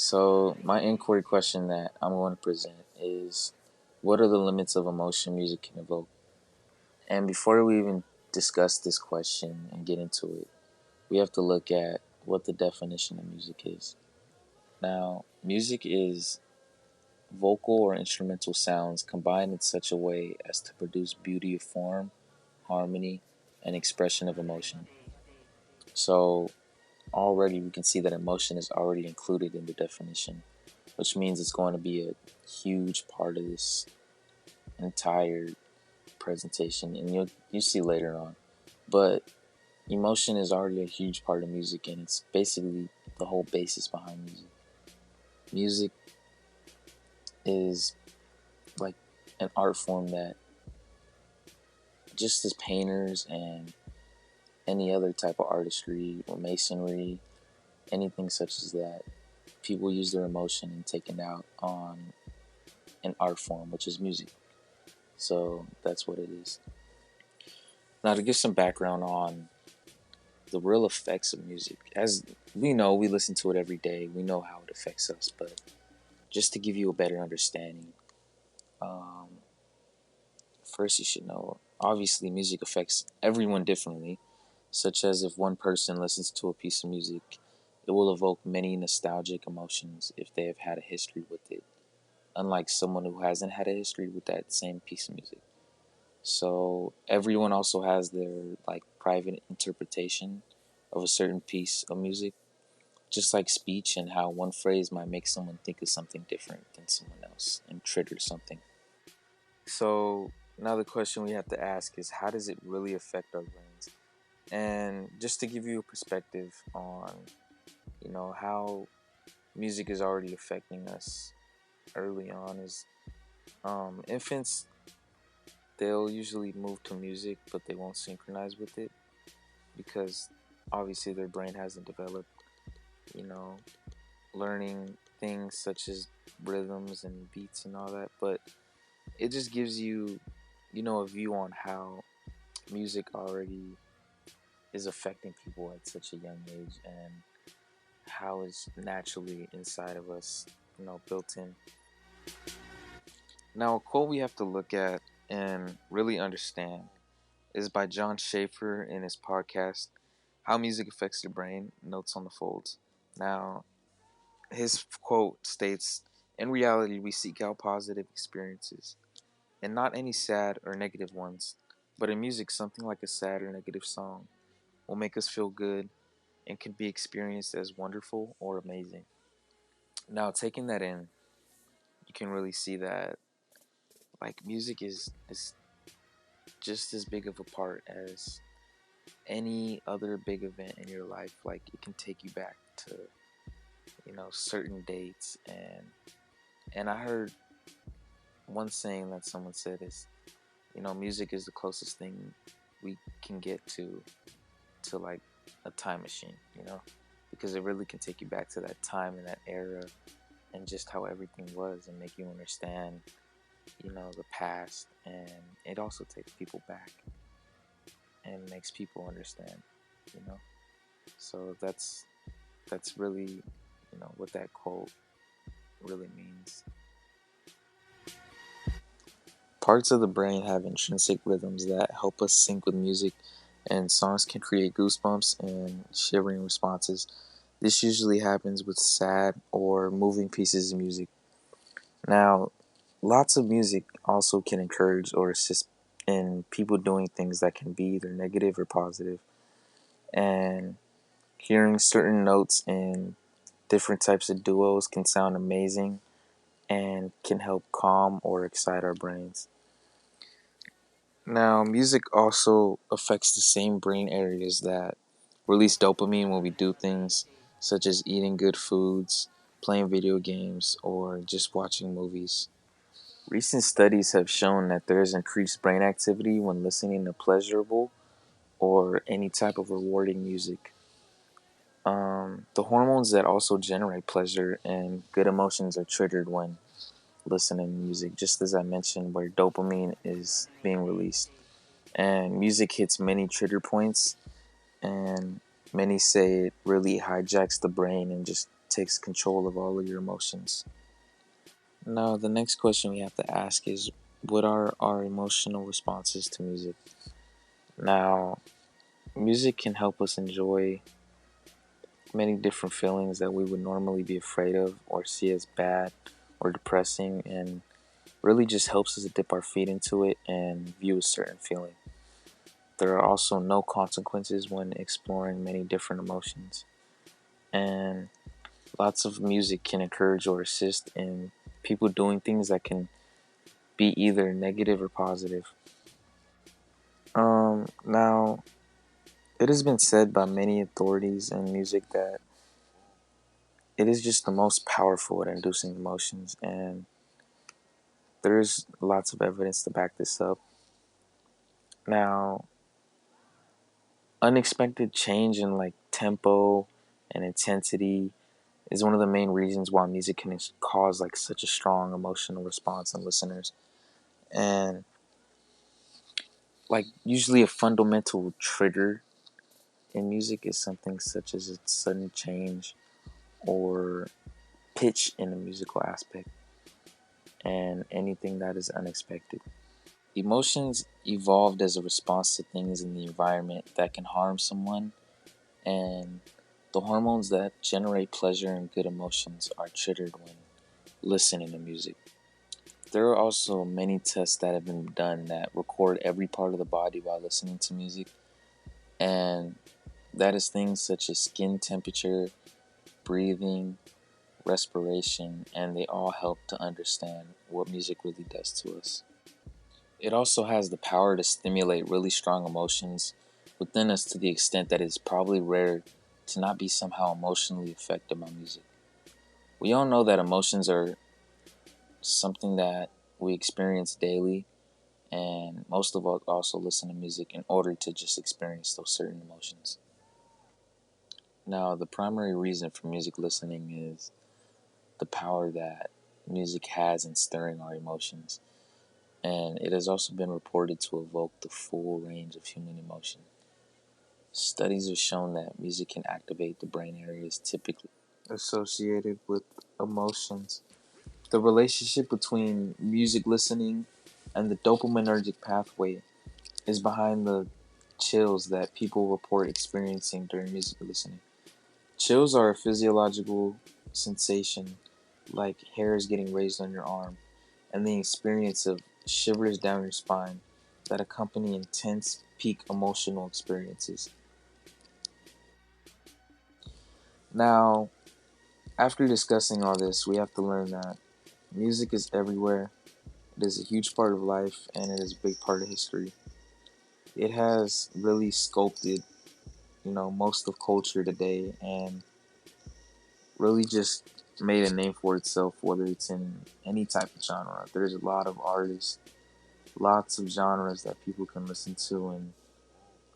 So, my inquiry question that I'm going to present is, what are the limits of emotion music can evoke? And before we even discuss this question and get into it, we have to look at what the definition of music is. Now, music is vocal or instrumental sounds combined in such a way as to produce beauty of form, harmony, and expression of emotion. So, already we can see that emotion is already included in the definition, which means it's going to be a huge part of this entire presentation, and you see later on. But emotion is already a huge part of music, and it's basically the whole basis behind music. Music is like an art form that, just as painters and any other type of artistry or masonry, anything such as that, people use their emotion and take it out on an art form, which is music. So that's what it is. Now, to give some background on the real effects of music, as we know, we listen to it every day, we know how it affects us, but just to give you a better understanding, um, first you should know obviously music affects everyone differently, such as if one person listens to a piece of music, it will evoke many nostalgic emotions if they have had a history with it, unlike someone who hasn't had a history with that same piece of music. So everyone also has their like private interpretation of a certain piece of music, just like speech and how one phrase might make someone think of something different than someone else and trigger something. So now the question we have to ask is, how does it really affect our brains? And just to give you a perspective on, how music is already affecting us early on is, infants, they'll usually move to music, but they won't synchronize with it because obviously their brain hasn't developed, you know, learning things such as rhythms and beats and all that. But it just gives you, a view on how music already is affecting people at such a young age and how it's naturally inside of us, built in. Now, a quote we have to look at and really understand is by John Schaefer in his podcast, How Music Affects Your Brain Notes on the Folds. Now, his quote states, "In reality, we seek out positive experiences, and not any sad or negative ones. But in music, something like a sad or negative song will make us feel good and can be experienced as wonderful or amazing." Now, taking that in, you can really see that like music is just as big of a part as any other big event in your life. Like it can take you back to, certain dates, and I heard one saying that someone said is, music is the closest thing we can get to like a time machine, because it really can take you back to that time and that era and just how everything was and make you understand, the past, and it also takes people back and makes people understand, you know. So that's really, what that quote really means. Parts of the brain have intrinsic rhythms that help us sync with music, and songs can create goosebumps and shivering responses. This usually happens with sad or moving pieces of music. Now, lots of music also can encourage or assist in people doing things that can be either negative or positive. And hearing certain notes in different types of duos can sound amazing and can help calm or excite our brains. Now, music also affects the same brain areas that release dopamine when we do things such as eating good foods, playing video games, or just watching movies. Recent studies have shown that there is increased brain activity when listening to pleasurable or any type of rewarding music. The hormones that also generate pleasure and good emotions are triggered when listening to music, just as I mentioned, where dopamine is being released. And music hits many trigger points, and many say it really hijacks the brain and just takes control of all of your emotions. Now, the next question we have to ask is, what are our emotional responses to music? Now, music can help us enjoy many different feelings that we would normally be afraid of or see as bad or depressing, and really just helps us to dip our feet into it and view a certain feeling. There are also no consequences when exploring many different emotions, and lots of music can encourage or assist in people doing things that can be either negative or positive. Now, it has been said by many authorities in music that it is just the most powerful at inducing emotions, and there's lots of evidence to back this up. Now, unexpected change in like tempo and intensity is one of the main reasons why music can cause like such a strong emotional response in listeners. And like usually a fundamental trigger in music is something such as its sudden change or pitch in a musical aspect, and anything that is unexpected. Emotions evolved as a response to things in the environment that can harm someone, and the hormones that generate pleasure and good emotions are triggered when listening to music. There are also many tests that have been done that record every part of the body while listening to music, and that is things such as skin temperature, breathing, respiration, and they all help to understand what music really does to us. It also has the power to stimulate really strong emotions within us to the extent that it's probably rare to not be somehow emotionally affected by music. We all know that emotions are something that we experience daily, and most of us also listen to music in order to just experience those certain emotions. Now, the primary reason for music listening is the power that music has in stirring our emotions, and it has also been reported to evoke the full range of human emotion. Studies have shown that music can activate the brain areas typically associated with emotions. The relationship between music listening and the dopaminergic pathway is behind the chills that people report experiencing during music listening. Chills are a physiological sensation like hairs getting raised on your arm, and the experience of shivers down your spine that accompany intense peak emotional experiences. Now, after discussing all this, we have to learn that music is everywhere. It is a huge part of life, and it is a big part of history. It has really sculpted, most of culture today, and really just made a name for itself, whether it's in any type of genre. There's a lot of artists, lots of genres that people can listen to, and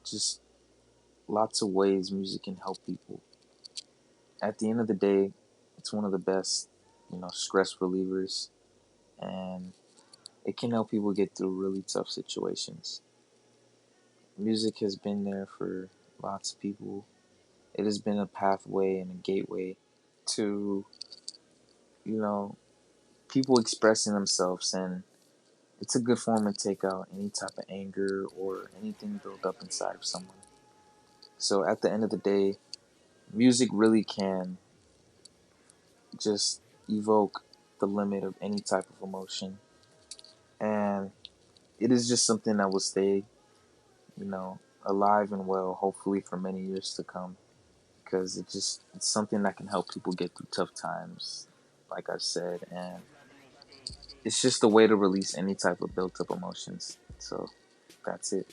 just lots of ways music can help people. At the end of the day, it's one of the best, stress relievers, and it can help people get through really tough situations. Music has been there for lots of people. It has been a pathway and a gateway to, you know, people expressing themselves, and it's a good form to take out any type of anger or anything built up inside of someone. So at the end of the day, music really can just evoke the limit of any type of emotion, and it is just something that will stay, alive and well, hopefully for many years to come, because it's something that can help people get through tough times, like I said, and it's just a way to release any type of built up emotions. So that's it.